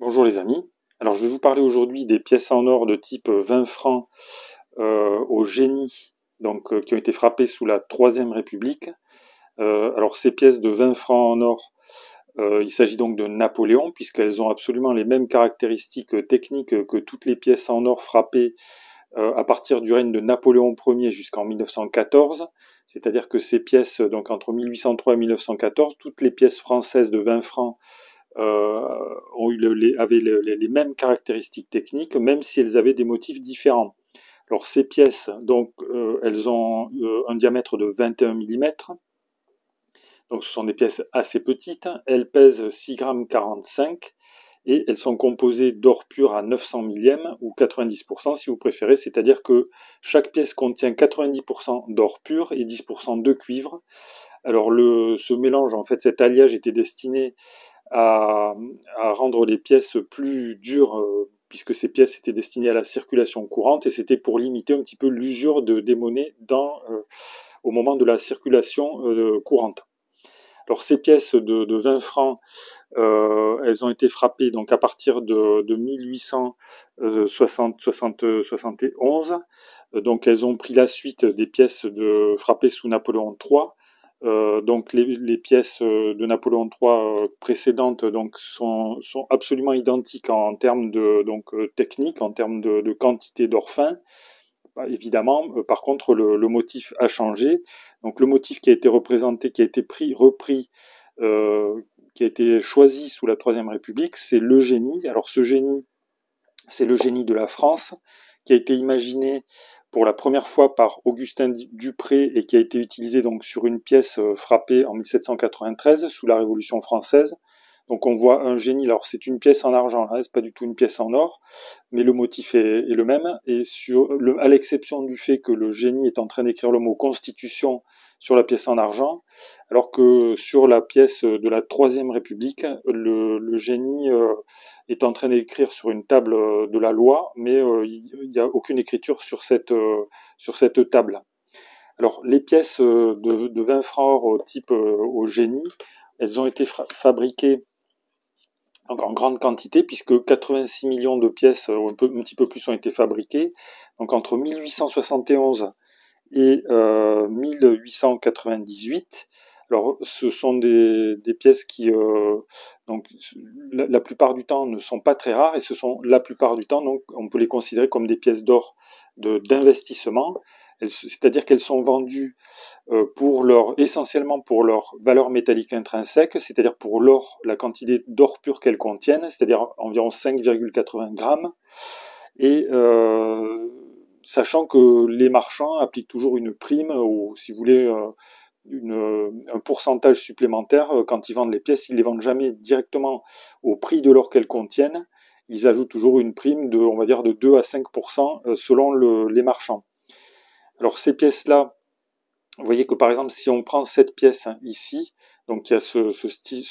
Bonjour les amis. Alors je vais vous parler aujourd'hui des pièces en or de type 20 francs au génie, qui ont été frappées sous la Troisième République. Alors ces pièces de 20 francs en or, il s'agit donc de Napoléon, puisqu'elles ont absolument les mêmes caractéristiques techniques que toutes les pièces en or frappées à partir du règne de Napoléon Ier jusqu'en 1914. C'est-à-dire que ces pièces, donc entre 1803 et 1914, toutes les pièces françaises de 20 francs avaient les mêmes caractéristiques techniques, même si elles avaient des motifs différents. Alors ces pièces, elles ont un diamètre de 21 mm, donc ce sont des pièces assez petites, elles pèsent 6,45 g et elles sont composées d'or pur à 900 millièmes ou 90% si vous préférez, c'est-à-dire que chaque pièce contient 90% d'or pur et 10% de cuivre. Alors ce mélange, en fait, cet alliage était destiné à, à rendre les pièces plus dures, puisque ces pièces étaient destinées à la circulation courante, et c'était pour limiter un petit peu l'usure des monnaies au moment de la circulation courante. Alors ces pièces de 20 francs, elles ont été frappées donc à partir de 1871. Donc elles ont pris la suite des pièces frappées sous Napoléon III. Donc les pièces de Napoléon III précédentes sont absolument identiques en termes de technique, en termes de quantité d'or fin. Évidemment, par contre, le motif a changé. Donc le motif qui a été représenté, qui a été repris, qui a été choisi sous la Troisième République, c'est le génie. Alors ce génie, c'est le génie de la France, qui a été imaginé pour la première fois par Augustin Dupré et qui a été utilisé donc sur une pièce frappée en 1793 sous la Révolution française. Donc on voit un génie, alors c'est une pièce en argent, hein, c'est pas du tout une pièce en or, mais le motif est le même, et à l'exception du fait que le génie est en train d'écrire le mot Constitution sur la pièce en argent, alors que sur la pièce de la Troisième République, le génie est en train d'écrire sur une table de la loi, mais il n'y a aucune écriture sur cette table. Alors les pièces de 20 francs au type au génie, elles ont été fabriquées donc en grande quantité, puisque 86 millions de pièces, un petit peu plus, ont été fabriquées. Donc entre 1871 et 1898. Alors, ce sont des pièces qui, donc, la plupart du temps, ne sont pas très rares, et ce sont la plupart du temps, donc, on peut les considérer comme des pièces d'or d'investissement. C'est-à-dire qu'elles sont vendues essentiellement pour leur valeur métallique intrinsèque, c'est-à-dire pour l'or, la quantité d'or pur qu'elles contiennent, c'est-à-dire environ 5,80 grammes, et sachant que les marchands appliquent toujours une prime, ou si vous voulez, un pourcentage supplémentaire quand ils vendent les pièces. Ils les vendent jamais directement au prix de l'or qu'elles contiennent, ils ajoutent toujours une prime on va dire, de 2 à 5% selon les marchands. Alors ces pièces-là, vous voyez que par exemple, si on prend cette pièce ici, donc il y a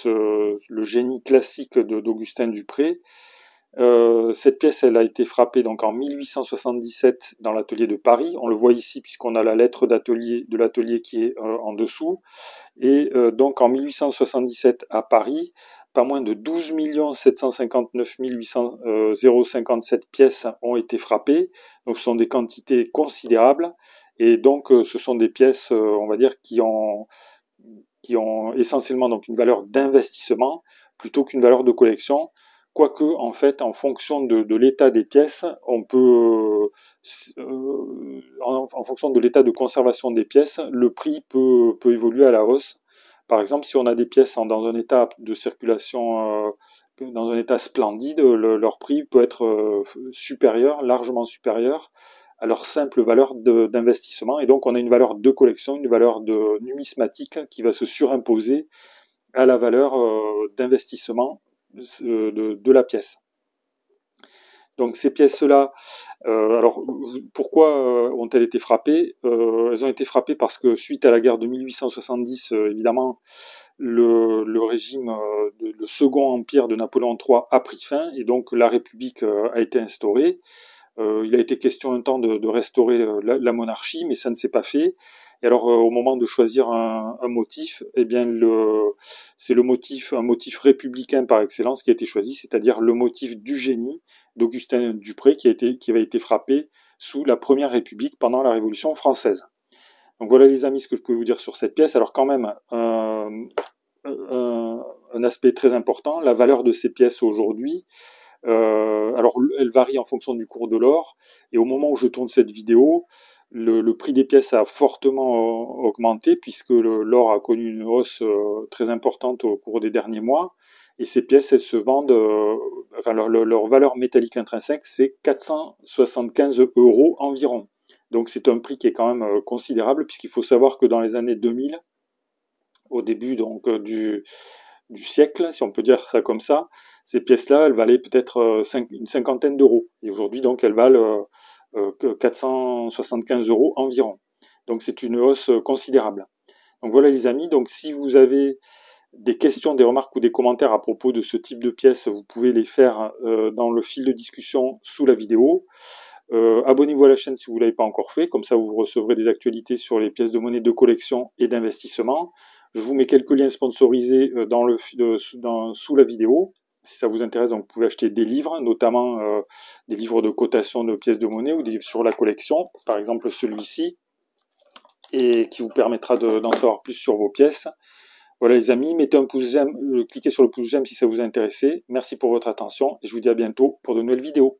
le génie classique d'Augustin Dupré. Cette pièce, elle a été frappée donc en 1877 dans l'atelier de Paris. On le voit ici puisqu'on a la lettre de l'atelier qui est en dessous. Et donc en 1877 à Paris, pas moins de 12 759 057 pièces ont été frappées. Donc ce sont des quantités considérables. Et donc ce sont des pièces, on va dire, qui ont essentiellement donc une valeur d'investissement plutôt qu'une valeur de collection. Quoique, en fait, en fonction de l'état des pièces, on peut, en fonction de l'état de conservation des pièces, le prix peut évoluer à la hausse. Par exemple, si on a des pièces dans un état de circulation, dans un état splendide, leur prix peut être supérieur, largement supérieur à leur simple valeur d'investissement. Et donc, on a une valeur de collection, une valeur de numismatique qui va se surimposer à la valeur d'investissement de la pièce. Donc ces pièces-là, alors pourquoi ont-elles été frappées? Elles ont été frappées parce que suite à la guerre de 1870, évidemment, le régime, le second empire de Napoléon III a pris fin, et donc la République a été instaurée. Il a été question un temps de restaurer la monarchie, mais ça ne s'est pas fait. Et alors au moment de choisir un motif, eh bien c'est un motif républicain par excellence qui a été choisi, c'est-à-dire le motif du génie d'Augustin Dupré qui avait été frappé sous la Première République pendant la Révolution française. Donc voilà les amis ce que je pouvais vous dire sur cette pièce. Alors quand même un aspect très important, la valeur de ces pièces aujourd'hui. Alors elle varie en fonction du cours de l'or, et au moment où je tourne cette vidéo, le prix des pièces a fortement augmenté puisque l'or a connu une hausse très importante au cours des derniers mois, et ces pièces elles se vendent, enfin leur valeur métallique intrinsèque c'est 475 € environ. Donc c'est un prix qui est quand même considérable puisqu'il faut savoir que dans les années 2000, au début donc du siècle, si on peut dire ça comme ça, ces pièces-là, elles valaient peut-être une cinquantaine d'euros. Et aujourd'hui, donc, elles valent 475 € environ. Donc, c'est une hausse considérable. Donc, voilà, les amis. Donc, si vous avez des questions, des remarques ou des commentaires à propos de ce type de pièces, vous pouvez les faire dans le fil de discussion sous la vidéo. Abonnez-vous à la chaîne si vous ne l'avez pas encore fait, comme ça vous recevrez des actualités sur les pièces de monnaie de collection et d'investissement. Je vous mets quelques liens sponsorisés sous la vidéo. Si ça vous intéresse, donc vous pouvez acheter des livres, notamment des livres de cotation de pièces de monnaie ou des livres sur la collection, par exemple celui-ci, et qui vous permettra d'en savoir plus sur vos pièces. Voilà les amis, mettez un pouce j'aime, cliquez sur le pouce j'aime si ça vous intéresse. Merci pour votre attention et je vous dis à bientôt pour de nouvelles vidéos.